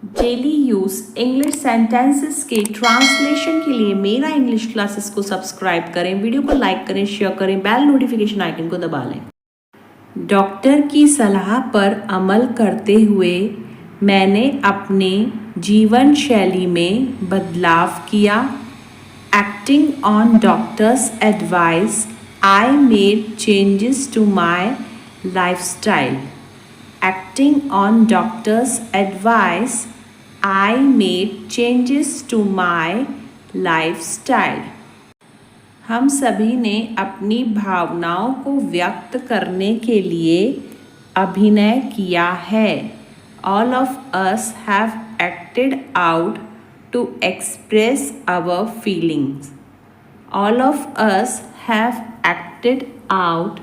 Daily use English sentences के translation के लिए मेरा इंग्लिश क्लासेस को सब्सक्राइब करें, वीडियो को लाइक करें, शेयर करें, बेल नोटिफिकेशन आइकन को दबा लें। डॉक्टर की सलाह पर अमल करते हुए मैंने अपने जीवन शैली में बदलाव किया। Acting on doctor's advice I made changes to my lifestyle. Acting on doctor's advice, I made changes to my lifestyle. हम सभी ने अपनी भावनाओं को व्यक्त करने के लिए अभिनय किया है। All of us have acted out to express our feelings. All of us have acted out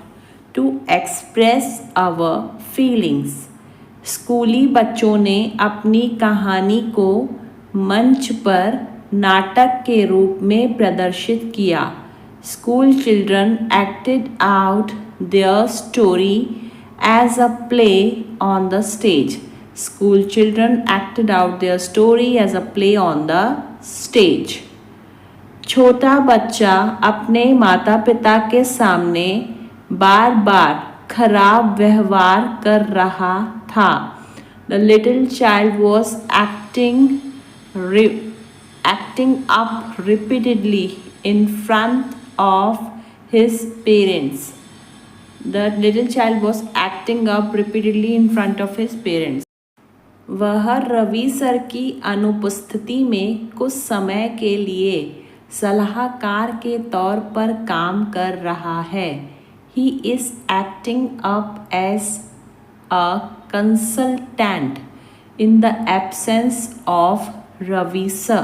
to express our feelings. स्कूली बच्चों ने अपनी कहानी को मंच पर नाटक के रूप में प्रदर्शित किया। School children acted out their story as a play on the stage. School children acted out their story as a play on the stage. छोटा बच्चा अपने माता पिता के सामने बार बार खराब व्यवहार कर रहा था। The little child was acting up repeatedly in front of his parents. The little child was acting up repeatedly in front of his parents. वह रवि सर की अनुपस्थिति में कुछ समय के लिए सलाहकार के तौर पर काम कर रहा है। He is acting up as a consultant in the absence of Ravi sir.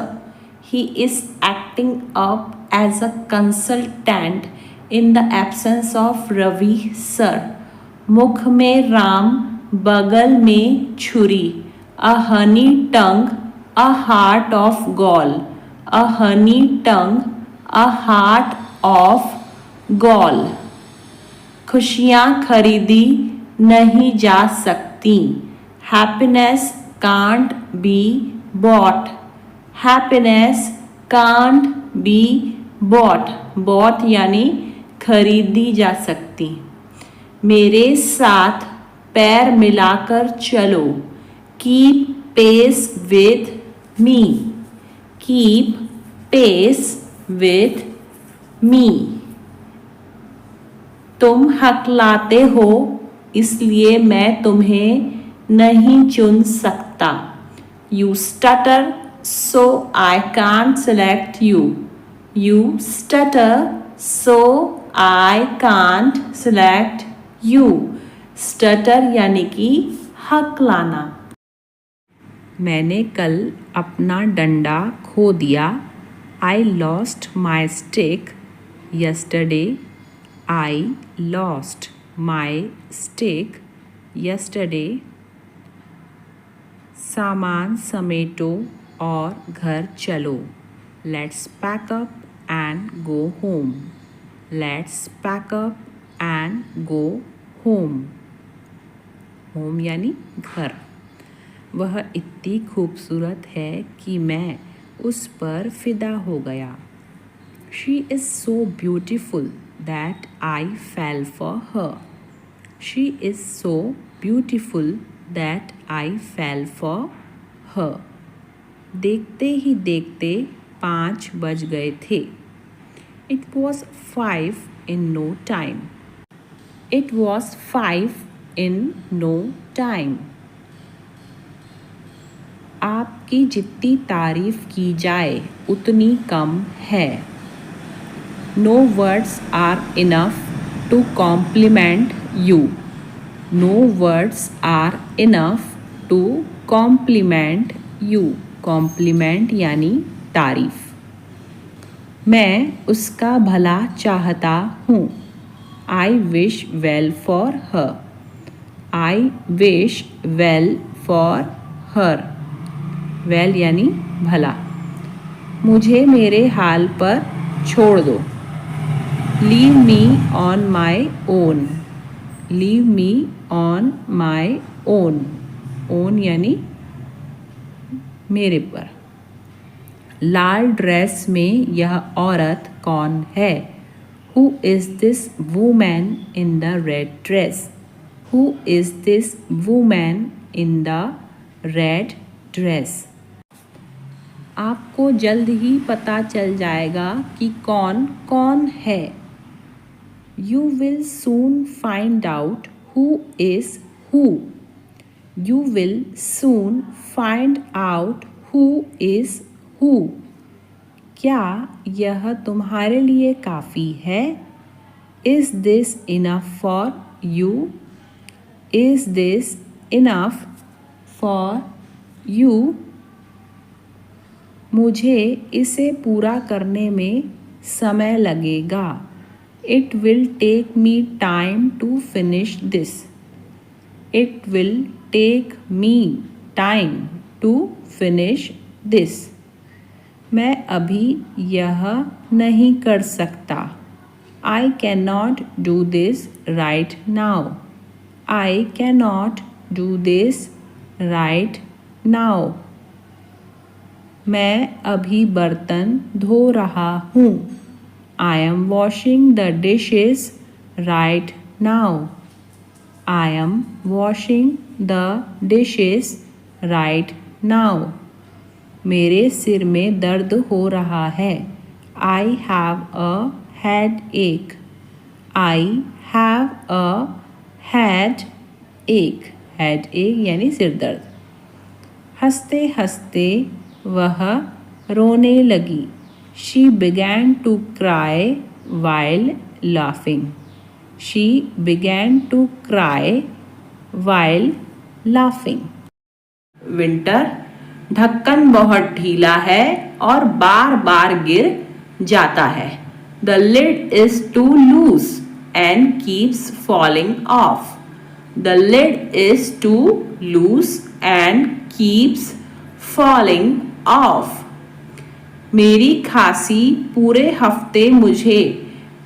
He is acting up as a consultant in the absence of Ravi sir. मुख में राम, बगल में छुरी. A honey tongue, a heart of gall. A honey tongue, a heart of gall. खुशियाँ खरीदी नहीं जा सकती। Happiness can't be bought. Happiness can't be bought. Bought यानी खरीदी जा सकती। मेरे साथ पैर मिलाकर चलो। Keep pace with me. Keep pace with me. तुम हकलाते हो इसलिए मैं तुम्हें नहीं चुन सकता। You stutter so I can't select you. You stutter so I can't select you. Stutter यानी कि हकलाना। मैंने कल अपना डंडा खो दिया। I lost my stick yesterday. I lost my stick yesterday. सामान समेटो और घर चलो। Let's pack up and go home. Let's pack up and go home. Home यानी घर। वह इतनी खूबसूरत है कि मैं उस पर फिदा हो गया। She is so beautiful that I fell for her. She is so beautiful that I fell for her. देखते ही देखते 5 बज गए थे। It was 5 in no time. It was 5 in no time. आपकी जितनी तारीफ की जाए उतनी कम है। No words are enough to compliment you. No words are enough to compliment you. Compliment यानी तारीफ। मैं उसका भला चाहता हूँ। I wish well for her. I wish well for her. Well यानी भला। मुझे मेरे हाल पर छोड़ दो। Leave me on my own. Leave me on my own. Own यानी मेरे पर। लाल ड्रेस में यह औरत कौन है? Who is this woman in the red dress? Who is this woman in the red dress? आपको जल्द ही पता चल जाएगा कि कौन कौन है। You will soon find out who is who. You will soon find out who is who. क्या यह तुम्हारे लिए काफ़ी है? Is this enough for you? Is this enough for you? मुझे इसे पूरा करने में समय लगेगा। It will take me time to finish this. It will take me time to finish this. मैं अभी यह नहीं कर सकता। I cannot do this right now. I cannot do this right now. मैं अभी बर्तन धो रहा हूँ। I am washing the dishes right now. I am washing the dishes right now. मेरे सिर में दर्द हो रहा है। I have a headache. I have a headache. Headache यानी सिर दर्द। हंसते हंसते वह रोने लगी। She began to cry while laughing. She began to cry while laughing. Winter, ढक्कन बहुत ढीला है और बार बार गिर जाता है। The lid is too loose and keeps falling off. The lid is too loose and keeps falling off. मेरी खांसी पूरे हफ्ते मुझे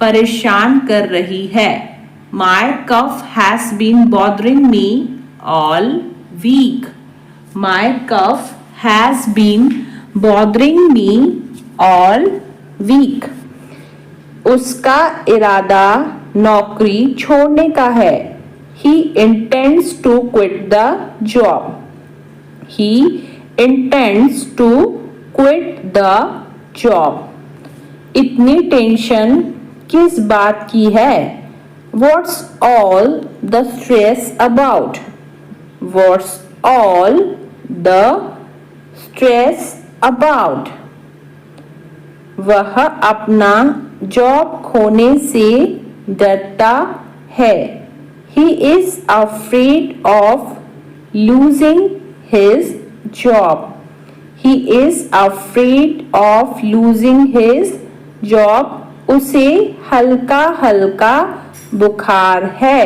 परेशान कर रही है। My cough has been bothering me all week. My cough has been bothering me all week. उसका इरादा नौकरी छोड़ने का है। He intends to quit the job. He intends to quit the job. इतनी टेंशन किस बात की है? What's all the stress about? What's all the stress about? वह अपना जॉब खोने से डरता है। He is afraid of losing his job. He is afraid of losing his job. उसे हल्का हल्का बुखार है।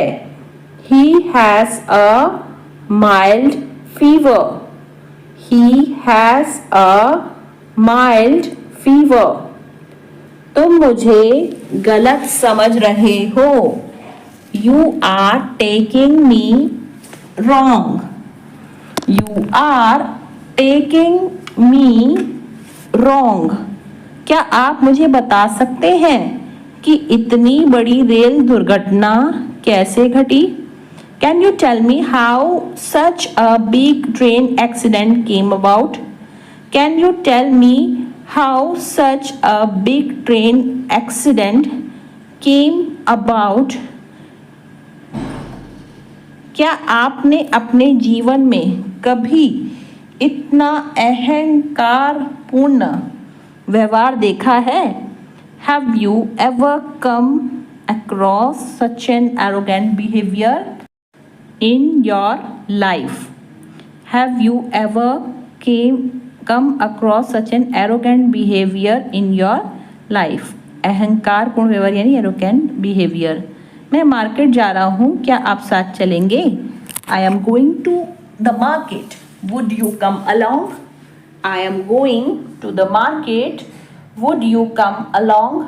He has a mild fever. He has a mild fever. तुम मुझे गलत समझ रहे हो। You are taking me wrong. You are taking me wrong. क्या आप मुझे बता सकते हैं कि इतनी बड़ी रेल दुर्घटना कैसे घटी? Can you tell me how such a big train accident came about? Can you tell me how such a big train accident came about? क्या आपने अपने जीवन में कभी इतना अहंकारपूर्ण व्यवहार देखा है? Have you ever come across such an arrogant behavior in your life? Have you ever come across such an arrogant behavior in your life? अहंकारपूर्ण व्यवहार यानी arrogant behavior. मैं मार्केट जा रहा हूँ, क्या आप साथ चलेंगे? I am going to the market. Would you come along? I am going to the market. Would you come along?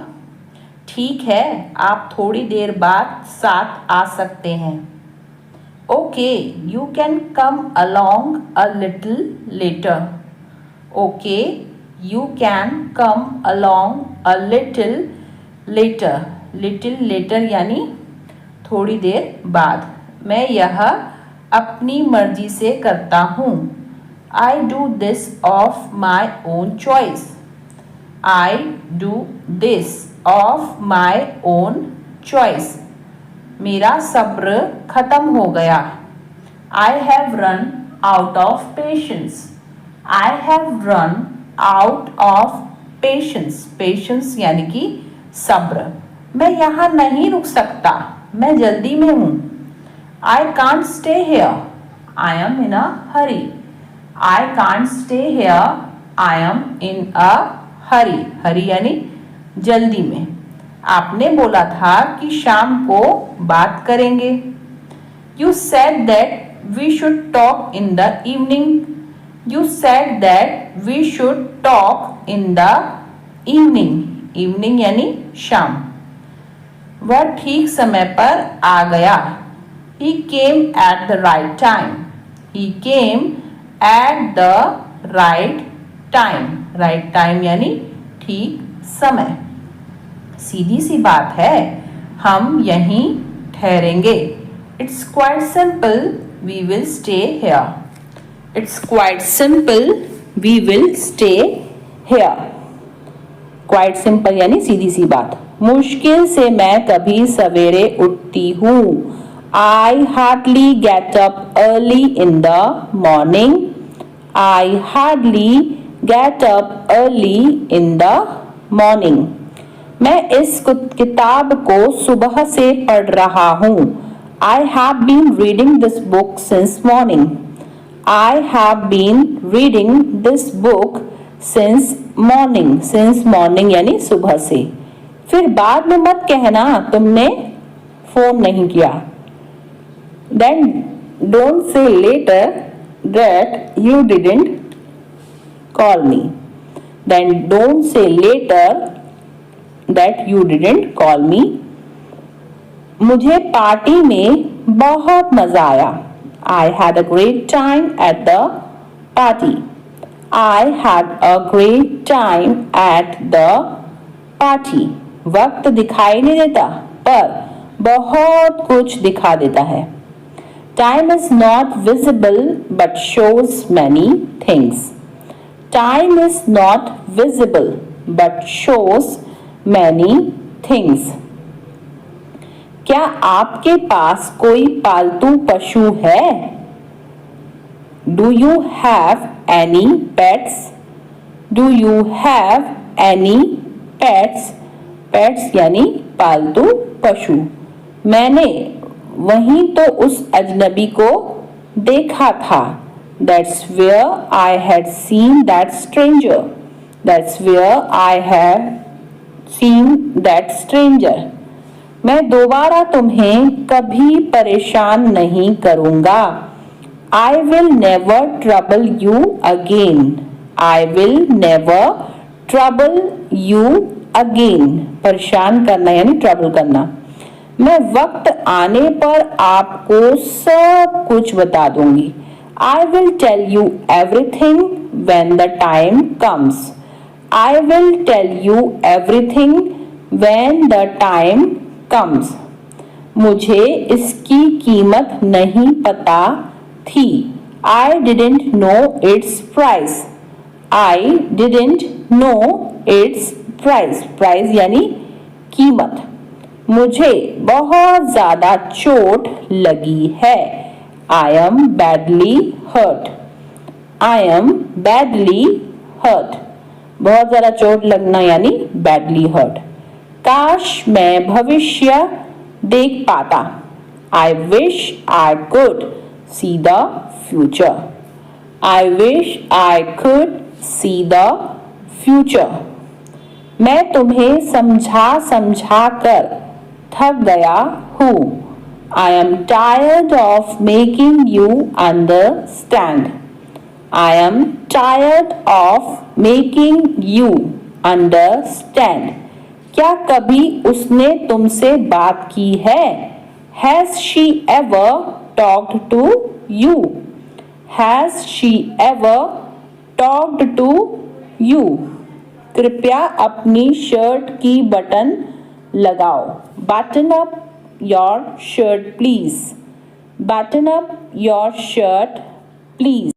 ठीक है, आप थोड़ी देर बाद साथ आ सकते हैं। Okay, you can come along a little later. Okay you can come along a little letter, little letter यानी थोड़ी देर बाद। मैं यह अपनी मर्जी से करता हूँ। I do this of my own choice, I do this of my own choice. मेरा सब्र खत्म हो गया। I have run out of patience, I have run out of patience, patience यानी कि सब्र। मैं यहाँ नहीं रुक सकता, मैं जल्दी में हूँ। I can't stay here, I am in a hurry, I can't stay here, I am in a hurry, hurry यानी जल्दी में। आपने बोला था कि शाम को बात करेंगे। You said that we should talk in the evening, you said that we should talk in the evening, evening यानी शाम। वह ठीक समय पर आ गया। He came at the right time, he came at the right time, right time यानी ठीक समय। सीधी सी बात है, हम यहीं ठहरेंगे। It's quite simple, we will stay here. It's quite simple, we will stay here. Quite simple यानी सीधी सी बात। मुश्किल से मैं कभी सवेरे उठती हूँ। I hardly get up early in the morning. I hardly get up early in the morning. मैं इस किताब को सुबह से पढ़ रहा हूँ। I have been reading this book since morning. I have been reading this book since morning. Since morning यानी सुबह से। फिर बाद में मत कहना तुमने फोन नहीं किया। Then don't say later that you didn't call me. Then don't say later that you didn't call me. मुझे पार्टी में बहुत मजा आया। I had a great time at the party. I had a great time at the party. वक्त दिखाई नहीं देता पर बहुत कुछ दिखा देता है। Time is not visible but shows many things. Time is not visible but shows many things. क्या आपके पास कोई पालतू पशु है? Do you have any pets? Do you have any pets? Pets यानी पालतू पशु। मैंने वहीं तो उस अजनबी को देखा था। That's where I had seen that stranger. That's where I had seen that stranger. मैं दोबारा तुम्हें कभी परेशान नहीं करूँगा। I will never trouble you again. I will never trouble you again. परेशान करना यानी ट्रबल करना। मैं वक्त आने पर आपको सब कुछ बता दूंगी। I will tell you everything when the time comes. I will tell you everything when the time comes. मुझे इसकी कीमत नहीं पता थी। I didn't know its price. I didn't know its price. Price यानी कीमत। मुझे बहुत ज़्यादा चोट लगी है। I am badly hurt. I am badly hurt. बहुत ज़्यादा चोट लगना यानी badly hurt. काश मैं भविष्य देख पाता। I wish I could see the future. I wish I could see the future. मैं तुम्हें समझा कर थक गया हूँ। I am tired of making you understand. I am tired of making you understand. क्या कभी उसने तुमसे बात की है? Has she ever talked to you? Has she ever talked to you. कृपया अपनी शर्ट की बटन लगाओ। Button up your shirt please. Button up your shirt please.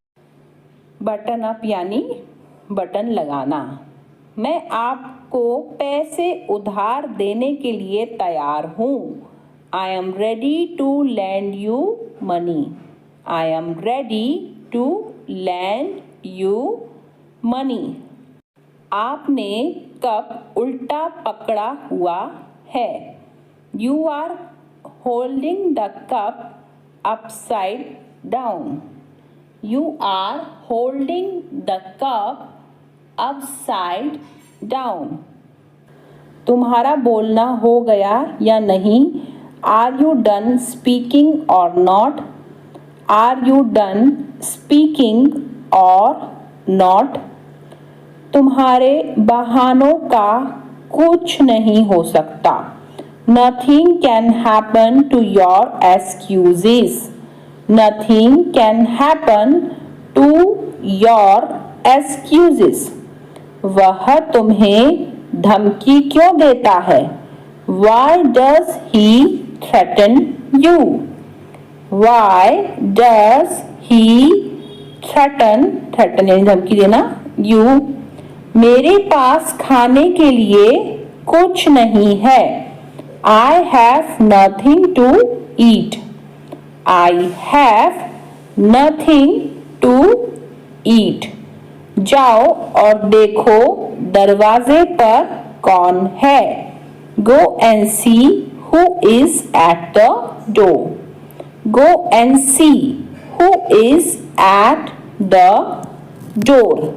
Button up यानी बटन लगाना। मैं आपको पैसे उधार देने के लिए तैयार हूँ। I am ready to land you money. I am ready to land you money. आपने कप उल्टा पकड़ा हुआ है। You are holding the cup upside down. You are holding the cup upside down. तुम्हारा बोलना हो गया या नहीं? Are you done speaking or not? Are you done speaking or not? तुम्हारे बहानों का कुछ नहीं हो सकता। Nothing can happen to your excuses. Nothing can happen to your excuses. वह तुम्हें धमकी क्यों देता है? Why does he threaten you? Why does he threaten यानी धमकी देना you? मेरे पास खाने के लिए कुछ नहीं है। I have nothing to eat. I have nothing to eat. जाओ और देखो दरवाजे पर कौन है। Go and see who is at the door. Go and see who is at the door.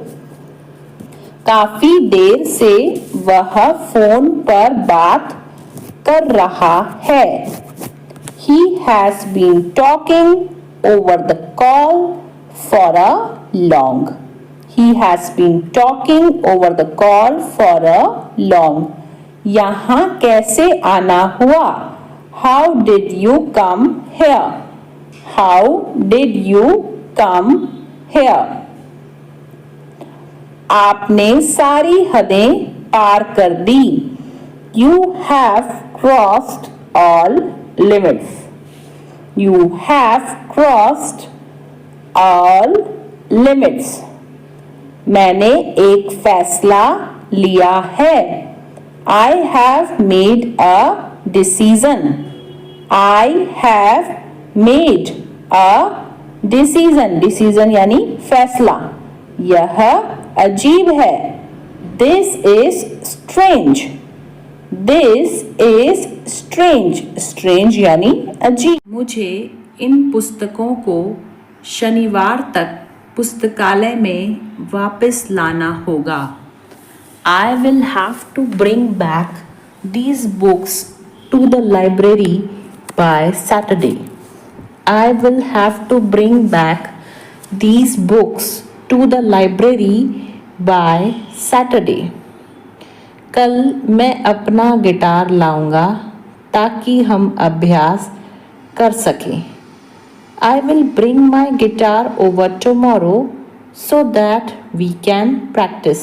काफी देर से वह फोन पर बात कर रहा है। He has been talking over the call for a long. He has been talking over the call for a long. यहाँ कैसे आना हुआ? How did you come here? How did you come here? आपने सारी हदें पार कर दी। You have crossed all limits. You have crossed all limits. मैंने एक फैसला लिया है। I have made a decision. I have made a decision. Decision यानी फैसला। यह अजीब है। This is strange. This is strange. Strange यानी अजीब। मुझे इन पुस्तकों को शनिवार तक पुस्तकालय में वापस लाना होगा। I will have to bring back these books to the library by Saturday. I will have to bring back these books to the library by Saturday. कल मैं अपना गिटार लाऊंगा ताकि हम अभ्यास कर सकें। I will bring my guitar over tomorrow so that we can practice.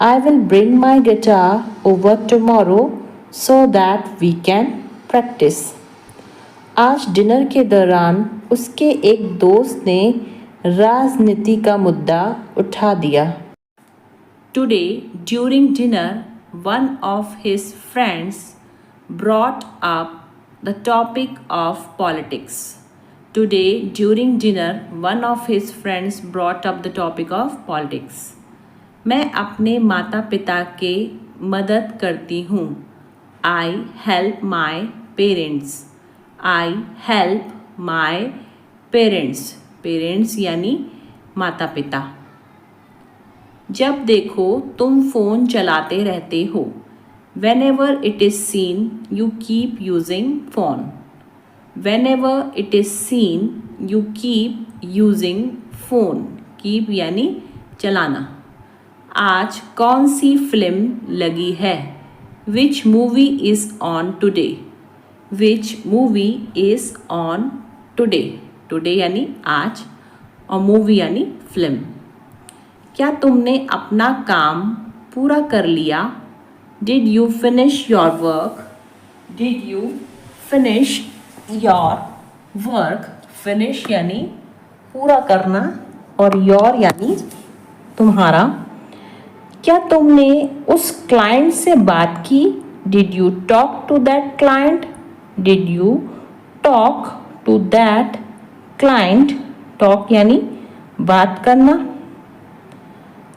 I will bring my guitar over tomorrow so that we can practice. आज डिनर के दौरान उसके एक दोस्त ने राजनीति का मुद्दा उठा दिया। Today, during dinner, one of his friends brought up the topic of politics. Today, during dinner, one of his friends brought up the topic of politics. मैं अपने माता पिता के मदद करती हूँ। I help my parents. I help my parents. Parents यानी माता पिता। जब देखो तुम फ़ोन चलाते रहते हो। Whenever it is seen, you keep using phone. Whenever it is seen, you keep using phone. Keep यानी चलाना। आज कौन सी फिल्म लगी है? Which movie is on today? Which movie is on today? Today यानी आज और movie यानी फिल्म। क्या तुमने अपना काम पूरा कर लिया? Did you finish your work? Did you finish your work? Finish यानी पूरा करना और योर यानी तुम्हारा। क्या तुमने उस क्लाइंट से बात की? Did you talk to that client? Did you talk to that client? Talk यानी बात करना।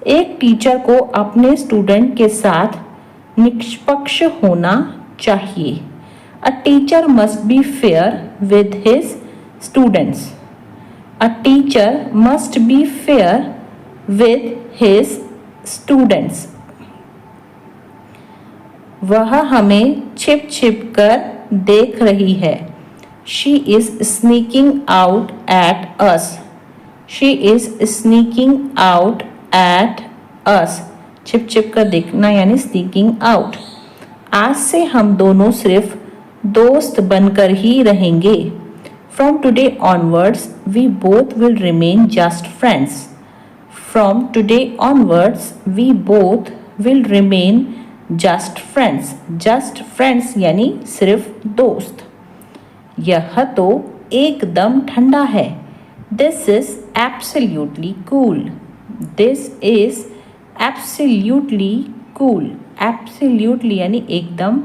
एक टीचर को अपने स्टूडेंट के साथ निष्पक्ष होना चाहिए। A teacher must be fair with his students. A teacher must be fair with his students. वह हमें छिप छिप कर देख रही है। She is sneaking out at us. She is sneaking out at us. छिप छिप कर देखना यानी स्नीकिंग आउट। आज से हम दोनों सिर्फ दोस्त बनकर ही रहेंगे। From today onwards we both will remain just friends. From today onwards we both will remain just friends. Just friends यानी सिर्फ दोस्त। यह तो एकदम ठंडा है। This is absolutely cool. This is absolutely cool. Absolutely यानी एकदम।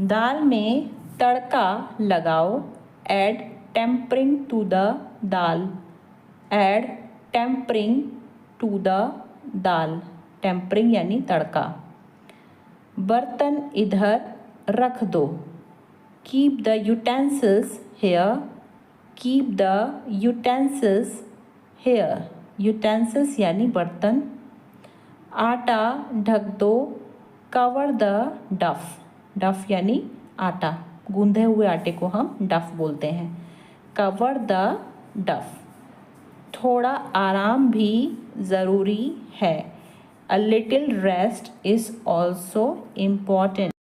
दाल में तड़का लगाओ। Add tempering to the dal. Add tempering to the dal. Tempering यानी तड़का। बर्तन इधर रख दो। Keep the utensils here. Keep the utensils here. Utensils यानी बर्तन। आटा ढक दो। कवर द डफ। डफ यानी आटा। गूंधे हुए आटे को हम डफ बोलते हैं। कवर द डफ। थोड़ा आराम भी ज़रूरी है। A little rest is also important.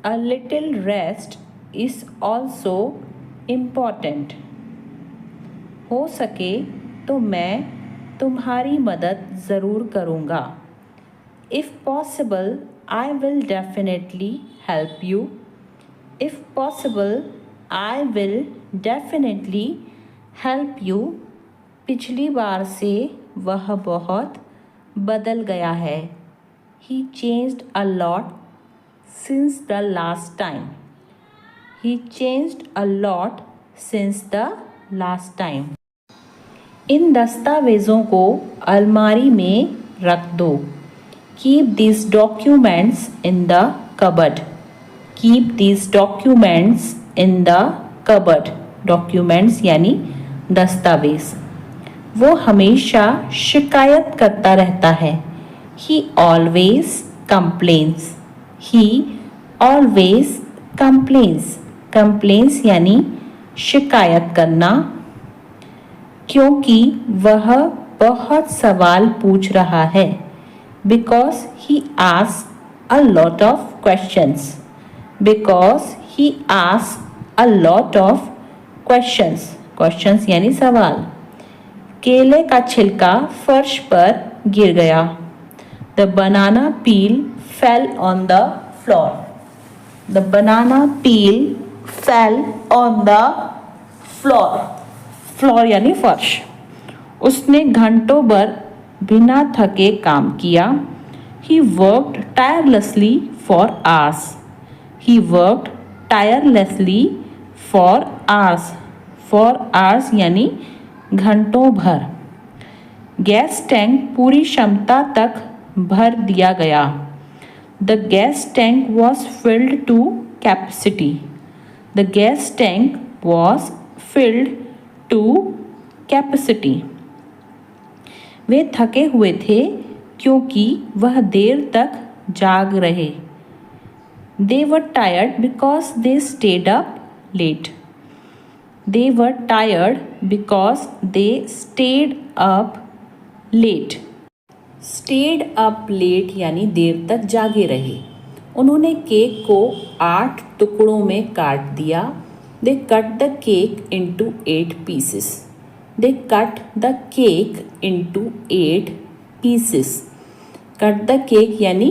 A little rest is also important. हो सके तो मैं तुम्हारी मदद ज़रूर करूँगा। If possible, I will definitely help you. If possible, I will definitely help you. पिछली बार से वह बहुत बदल गया है। He changed a lot since the last time. He changed a lot since the last time. इन दस्तावेज़ों को अलमारी में रख दो। Keep these documents in the cupboard. Keep these documents in the cupboard. Documents यानी दस्तावेज़। वो हमेशा शिकायत करता रहता है। He always complains. He always complains. Complains यानी शिकायत करना। क्योंकि वह बहुत सवाल पूछ रहा है। Because he asks a lot of questions. Because he asks a lot of questions. Questions यानी सवाल। केले का छिलका फर्श पर गिर गया। The banana peel fell on the floor. The banana peel fell on the floor. Floor यानी फर्श। उसने घंटों भर बिना थके काम किया। He worked tirelessly for hours. He worked tirelessly for hours. For hours यानी घंटों भर। गैस टैंक पूरी क्षमता तक भर दिया गया। The gas tank was filled to capacity. The gas tank was filled to capacity. वे थके हुए थे क्योंकि वह देर तक जाग रहे। They were tired because they stayed up late. They were tired because they stayed up late. Stayed up late यानी देर तक जागे रहे। उन्होंने केक को 8 टुकड़ों में काट दिया। They cut the cake into 8 pieces. They cut the cake into 8 pieces. Cut the cake यानी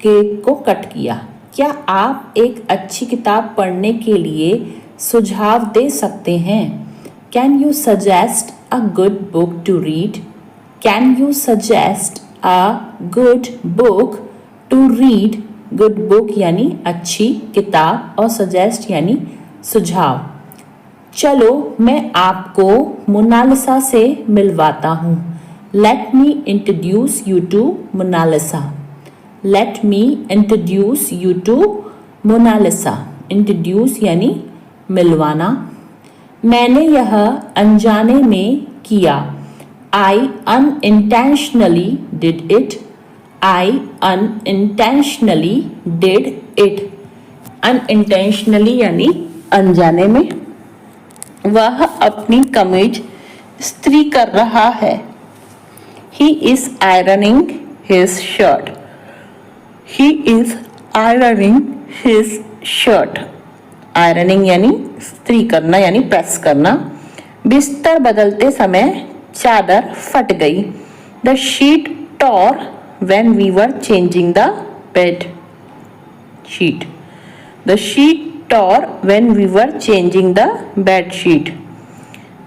केक को कट किया। क्या आप एक अच्छी किताब पढ़ने के लिए सुझाव दे सकते हैं? Can you suggest a good book to read? Can you suggest a good book to read? Good book यानी अच्छी किताब और सजेस्ट यानी सुझाव। चलो मैं आपको मोनालिसा से मिलवाता हूँ। Let me introduce you to Monalisa. Let me introduce you to Monalisa. Introduce यानी मिलवाना। मैंने यह अनजाने में किया। I unintentionally did it. I unintentionally did it. Unintentionally यानी अनजाने में। वह अपनी कमीज इस्त्री कर रहा है। He is ironing his shirt. He is ironing his shirt. Ironing यानी इस्त्री करना यानी प्रेस करना। बिस्तर बदलते समय चादर फट गई। The sheet tore when we were changing the bed sheet. The sheet tore when we were changing the bed sheet.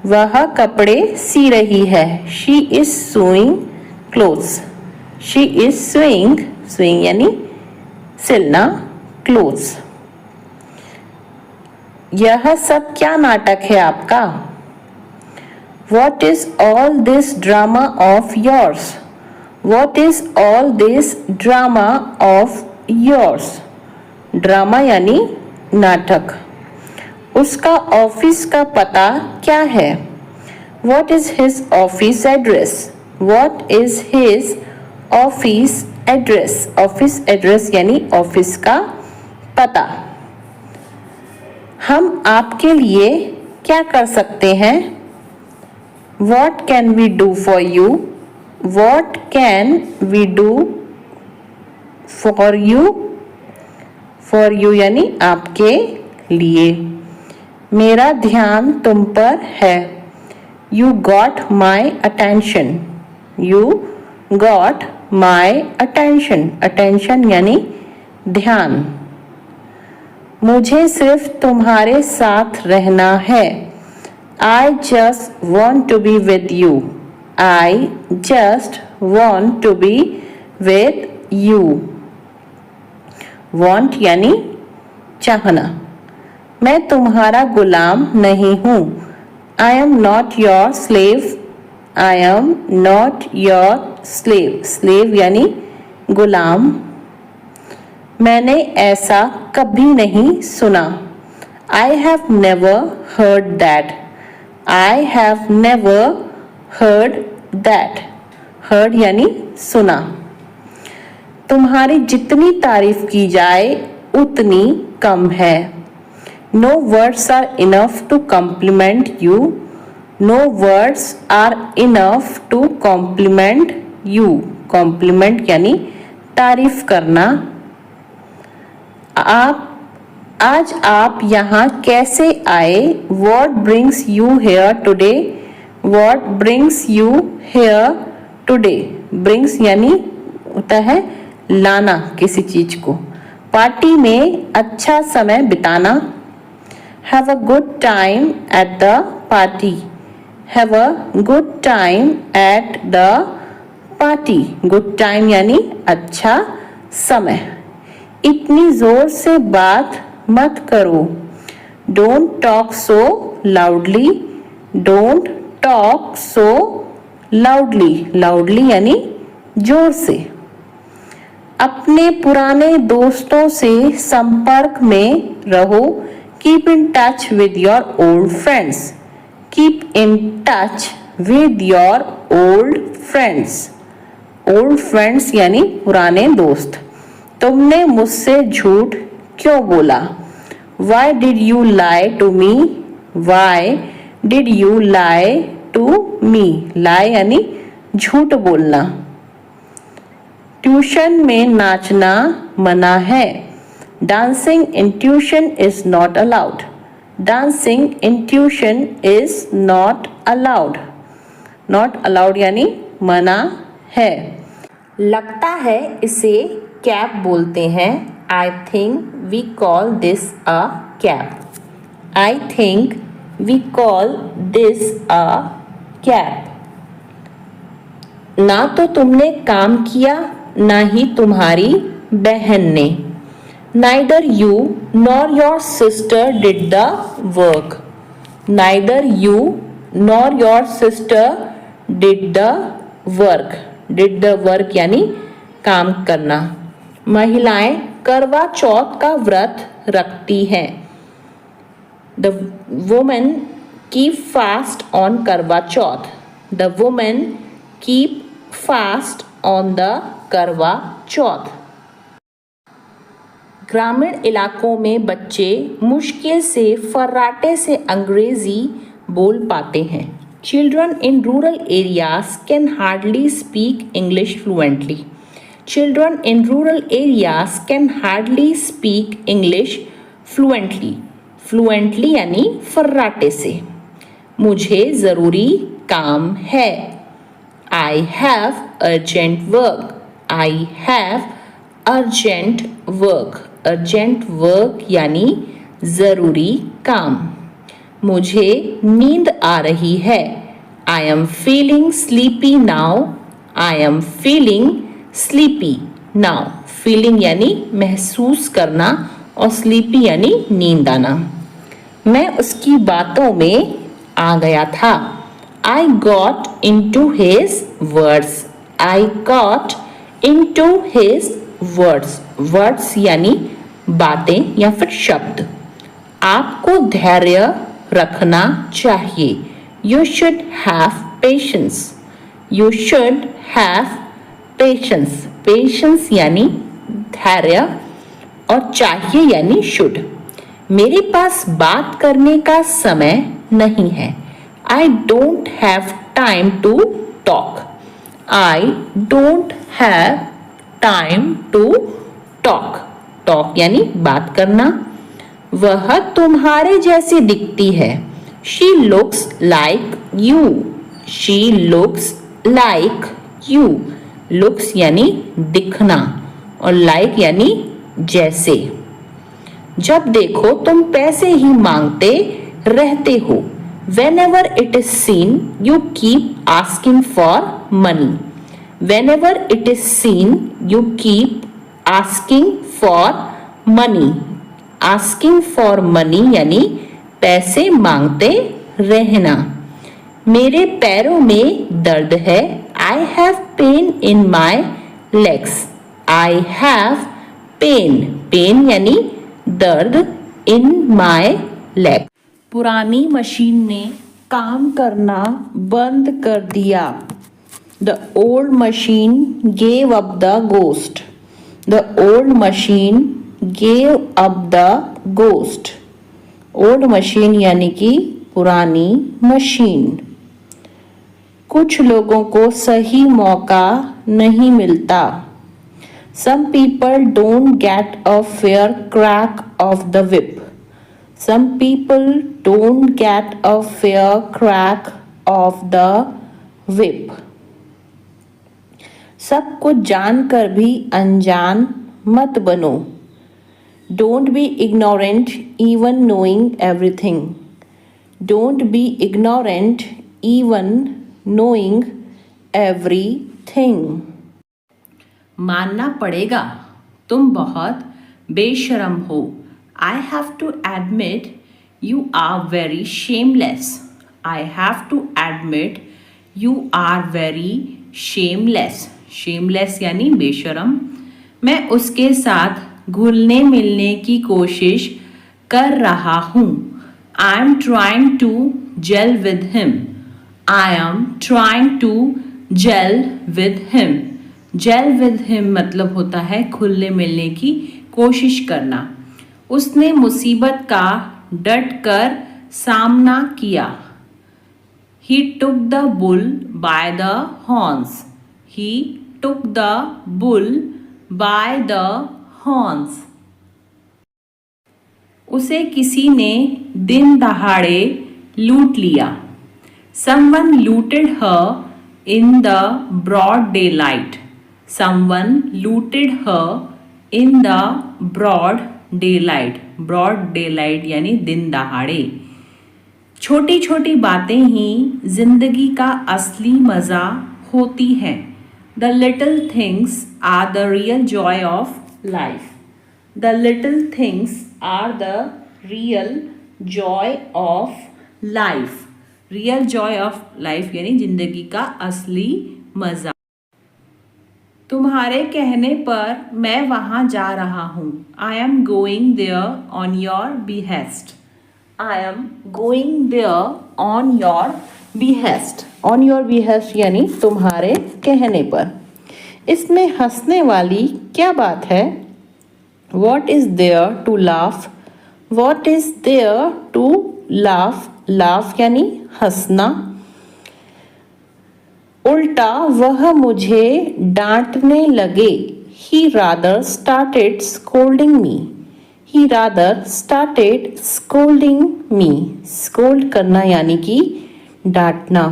वह कपड़े सी रही है। She is sewing clothes. She is sewing यानी सिलना क्लोथ्स। यह सब क्या नाटक है आपका? What is all this drama of yours? What is all this drama of yours? Drama यानी नाटक। उसका ऑफिस का पता क्या है? What is his office address? What is his office address? Office address यानी ऑफिस का पता। हम आपके लिए क्या कर सकते हैं? What can we do for you? What can we do for you? For you यानी आपके लिए। मेरा ध्यान तुम पर है। You got my attention. You got my attention. Attention यानी ध्यान। मुझे सिर्फ तुम्हारे साथ रहना है। I just want to be with you. I just want to be with you. Want यानी चाहना। मैं तुम्हारा गुलाम नहीं हूँ। I am not your slave. I am not your slave. Slave यानी गुलाम। मैंने ऐसा कभी नहीं सुना। I have never heard that. I have never heard that. Heard यानी सुना। तुम्हारी जितनी तारीफ की जाए उतनी कम है। No words are enough to compliment you. No words are enough to compliment you. Compliment यानी तारीफ करना। आज आप यहाँ कैसे आए? What brings you here today? What brings you here today? Brings यानी होता है लाना किसी चीज को। पार्टी में अच्छा समय बिताना। Have a good time at the party. Have a good time at the party. Good time यानी अच्छा समय। इतनी जोर से बात मत करो। Don't talk so loudly. Don't talk so loudly. Loudly यानी जोर से। अपने पुराने दोस्तों से संपर्क में रहो। Keep in touch with your old friends. Keep in touch with your old friends. Old friends यानी पुराने दोस्त। तुमने मुझसे झूठ क्यों बोला? Why did you lie to me? Why did you lie to me? Lie यानी झूठ बोलना। ट्यूशन में नाचना मना है। Dancing in tuition is not allowed. Dancing in tuition is not allowed. Not allowed यानी मना है। लगता है इसे कैब बोलते हैं। I think we call this a cab. I think we call this a cab. ना तो तुमने काम किया ना ही तुम्हारी बहन ने। Neither you nor your sister did the work. Neither you nor your sister did the work. Did the work यानी काम करना। महिलाएं करवा चौथ का व्रत रखती हैं। The women keep fast on करवा चौथ। The women keep fast on the करवा चौथ। ग्रामीण इलाकों में बच्चे मुश्किल से फर्राटे से अंग्रेजी बोल पाते हैं। Children in rural areas can hardly speak English fluently. Children in rural areas can hardly speak English fluently. Fluently यानी फर्राटे से। मुझे ज़रूरी काम है। I have urgent work. I have urgent work. Urgent work यानी ज़रूरी काम। मुझे नींद आ रही है। I am feeling sleepy now. I am feeling sleepy now. Feeling यानी महसूस करना और स्लीपी यानी नींद आना। मैं उसकी बातों में आ गया था। I got into his words. I got into his words. Words यानी बातें या फिर शब्द। आपको धैर्य रखना चाहिए। You should have patience. You should have patience. Patience यानी धैर्य और चाहिए यानी शुड। मेरे पास बात करने का समय नहीं है। I don't have time to talk. I don't have time to talk. Talk यानी बात करना। वह तुम्हारे जैसी दिखती है। She looks like you. She looks like you. Looks यानी दिखना और लाइक यानी जैसे। जब देखो तुम पैसे ही मांगते रहते हो। Whenever it is seen, you keep asking for money. Whenever it is seen, you keep asking for money. Asking for money यानी पैसे मांगते रहना। मेरे पैरों में दर्द है। I have pain in my legs. I have pain. Pain यानी दर्द in my leg. पुरानी मशीन ने काम करना बंद कर दिया। The old machine gave up the ghost. The old machine gave up the ghost. Old machine यानी कि पुरानी मशीन। कुछ लोगों को सही मौका नहीं मिलता। Some people don't get a fair crack of the whip. Some people don't get a fair crack of the whip. सब कुछ जानकर भी अनजान मत बनो। Don't be ignorant even knowing everything. Don't be ignorant even knowing everything. मानना पड़ेगा तुम बहुत बेशरम हो। I have to admit you are very shameless. I have to admit you are very shameless. Shameless यानी बेशरम। मैं उसके साथ घुलने मिलने की कोशिश कर रहा हूँ। I am trying to gel with him. I am trying to gel with him. Gel with him मतलब होता है घुलने मिलने की कोशिश करना। उसने मुसीबत का डट कर सामना किया। He took the bull by the horns. He took the bull by the horns. उसे किसी ने दिन दहाड़े लूट लिया। Someone looted her in the broad daylight. Someone looted her in the broad daylight. Broad daylight यानी दिन दहाड़े। छोटी छोटी बातें ही जिंदगी का असली मज़ा होती हैं। The little things are the real joy of life. The little things are the real joy of life. Real joy of life यानी जिंदगी का असली मज़ा। तुम्हारे कहने पर मैं वहाँ जा रहा हूँ। I am going there on your behest. I am going there on your behest. On your behest यानी तुम्हारे कहने पर। इसमें हंसने वाली क्या बात है? What is there to laugh? What is there to laugh? Laugh यानी हंसना। उल्टा वह मुझे डांटने लगे। He rather started scolding me. He rather started scolding me. Scold करना यानी कि डांटना।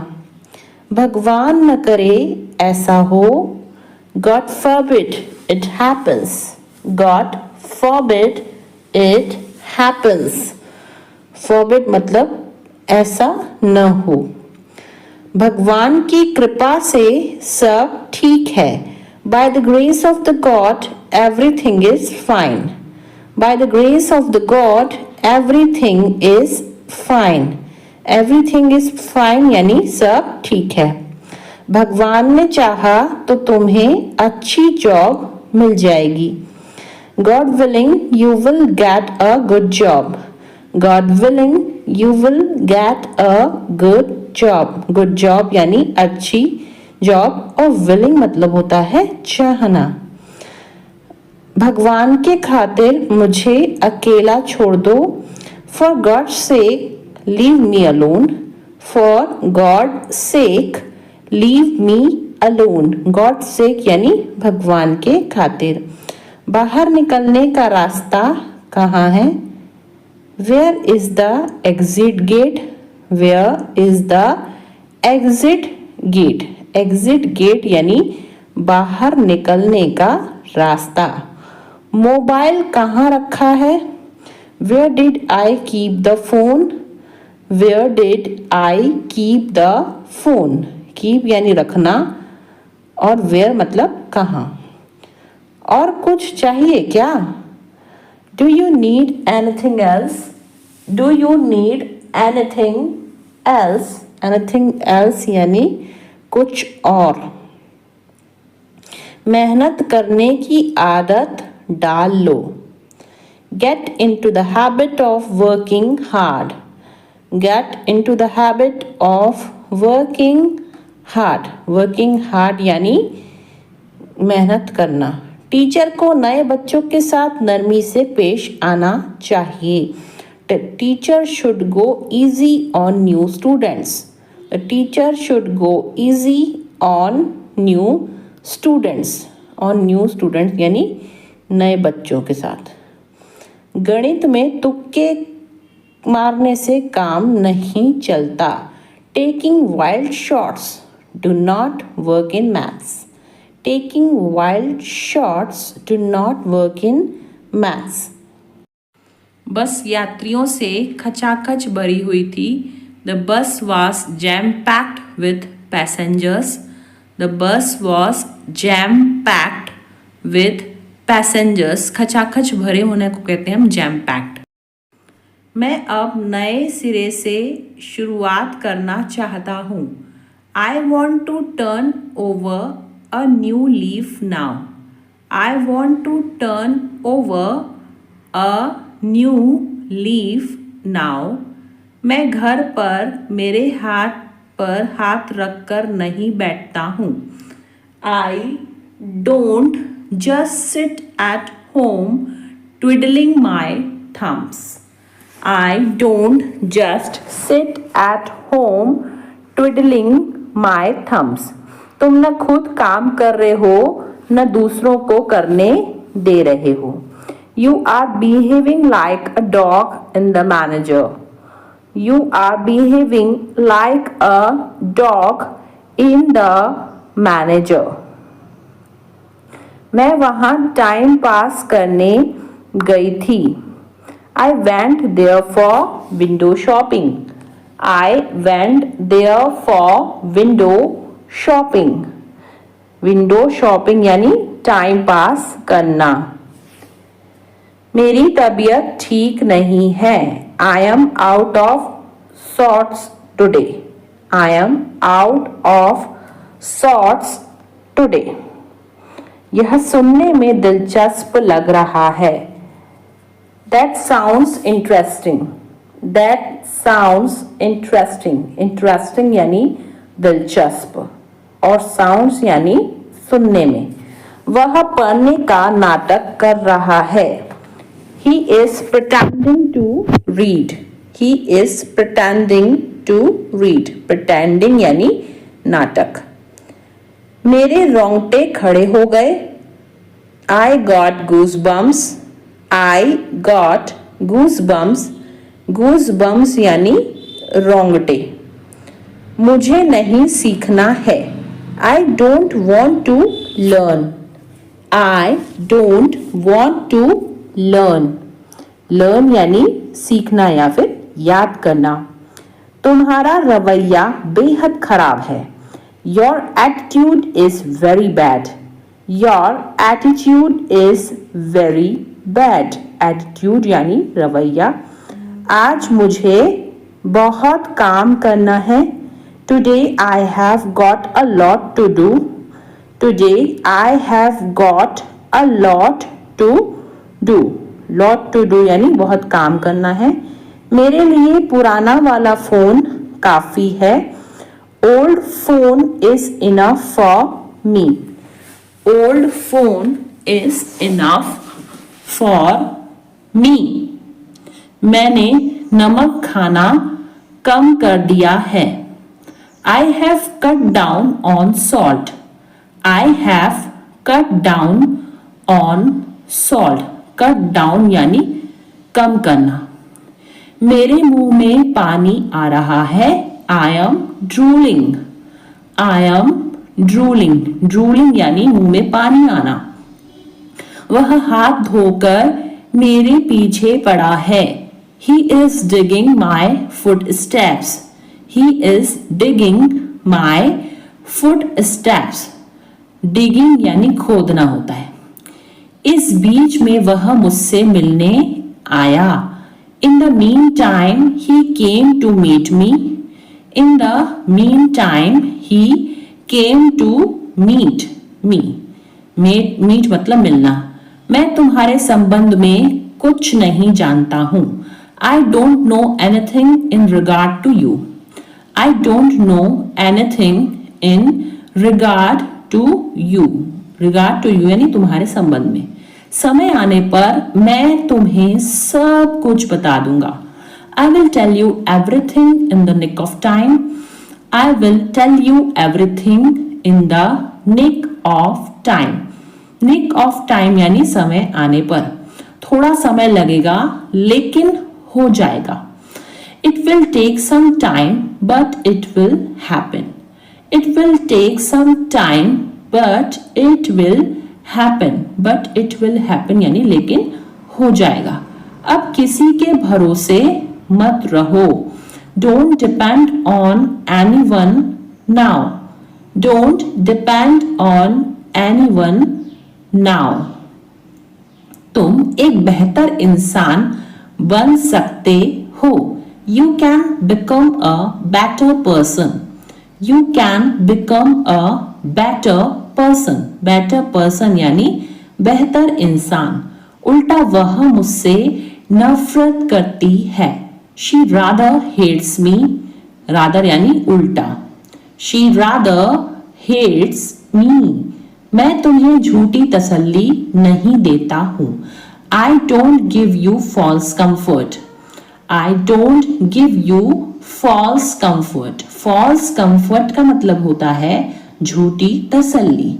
भगवान न करे ऐसा हो। God forbid it happens. God forbid it happens. Forbid मतलब ऐसा न हो। भगवान की कृपा से सब ठीक है। By the grace of the God, everything is fine. By the grace of the God, everything is fine. Everything is fine यानी सब ठीक है। भगवान ने चाहा तो तुम्हें अच्छी जॉब मिल जाएगी। God willing, you will get a good job. God willing, you will get a good job. Good job यानी अच्छी जॉब और willing मतलब होता है चाहना। भगवान के खातिर मुझे अकेला छोड़ दो। For God's sake, leave me alone. For God's sake, leave me alone. God's sake यानी भगवान के खातिर। बाहर निकलने का रास्ता कहाँ है? Where is the exit gate? Where is the exit gate? Exit gate यानी बाहर निकलने का रास्ता। मोबाइल कहाँ रखा है? Where did I keep the phone? Where did I keep the phone? Keep यानी रखना और where मतलब कहाँ। और कुछ चाहिए क्या? Do you need anything else? Do you need anything else? Anything else यानी कुछ और। मेहनत करने की आदत डाल लो। Get into the habit of working hard. Get into the habit of working hard. Working hard यानी मेहनत करना। टीचर को नए बच्चों के साथ नरमी से पेश आना चाहिए। Teacher should go easy on new students. Teacher should go easy on new students. On new students यानी नए बच्चों के साथ। गणित में तुक्के मारने से काम नहीं चलता। Taking wild shots do not work in maths. Taking wild shots do not work in maths. बस यात्रियों से खचाखच भरी हुई थी। The bus was jam-packed with passengers. The bus was jam-packed with passengers. खचाखच भरे होने को कहते हैं हम jam-packed। मैं अब नए सिरे से शुरुआत करना चाहता हूँ। I want to turn over a new leaf now. I want to turn over a new leaf now. मैं घर पर मेरे हाथ पर हाथ रखकर नहीं बैठता हूँ। I don't just sit at home twiddling my thumbs. I don't just sit at home twiddling my thumbs. तुम न खुद काम कर रहे हो न दूसरों को करने दे रहे हो। You are behaving like a dog in the manager. You are behaving like a dog in the manager. मैं वहाँ टाइम पास करने गई थी. I went there for window shopping. I went there for window shopping. Window shopping यानी time pass करना. मेरी तबीयत ठीक नहीं है. I am out of sorts today. I am out of sorts today. यह सुनने में दिलचस्प लग रहा है. That sounds interesting. That sounds interesting. Interesting यानी दिलचस्प और sounds यानी सुनने में. वह पढ़ने का नाटक कर रहा है. He is pretending to read. He is pretending to read. Pretending यानी नाटक. मेरे रोंगटे खड़े हो गए. I got goosebumps. I got goosebumps. Goosebumps यानी रोंगटे. मुझे नहीं सीखना है. I don't want to learn. I don't want to learn. Learn यानी सीखना या फिर याद करना. तुम्हारा रवैया बेहद खराब है. Your attitude is very bad. Your attitude is very bad. Attitude यानी रवैया. आज मुझे बहुत काम करना है. Today I have got a lot to do. Today I have got a lot to do. Lot to do यानी बहुत काम करना है. मेरे लिए पुराना वाला फोन काफी है. Old phone is enough for me. Old phone is enough for me. मैंने नमक खाना कम कर दिया है. I have cut down on salt. I have cut down on salt. Cut down यानी कम करना. मेरे मुंह में पानी आ रहा है. I am drooling. I am drooling. Drooling यानी मुंह में पानी आना. वह हाथ धोकर मेरे पीछे पड़ा है. He is digging my footsteps. He is digging my footsteps. Digging यानी खोदना होता है. इस बीच में वह मुझसे मिलने आया. In the meantime he came to meet me. In the meantime he came to meet me. Meet मतलब मिलना. मैं तुम्हारे संबंध में कुछ नहीं जानता हूँ. I don't know anything in regard to you. I don't know anything in regard to you. Regard to you यानी तुम्हारे संबंध में. समय आने पर मैं तुम्हें सब कुछ बता दूंगा. I will tell you everything in the nick of time. I will tell you everything in the nick of time. Nick of time यानी समय आने पर. थोड़ा समय लगेगा लेकिन हो जाएगा. It will take some time, but it will happen. It will take some time, but it will happen. But it will happen यानी लेकिन हो जाएगा. अब किसी के भरोसे मत रहो. Don't depend on anyone now. Don't depend on anyone now. तुम एक बेहतर इंसान बन सकते हो. You can become a better person. You can become a better person. Better person यानी बेहतर इंसान. उल्टा वह मुझसे नफरत करती है. She rather hates me. Rather यानी उल्टा. She rather hates me. मैं तुम्हें झूठी तसल्ली नहीं देता हूँ. I don't give you false comfort. I don't give you false comfort. False comfort का मतलब होता है झूठी तसल्ली.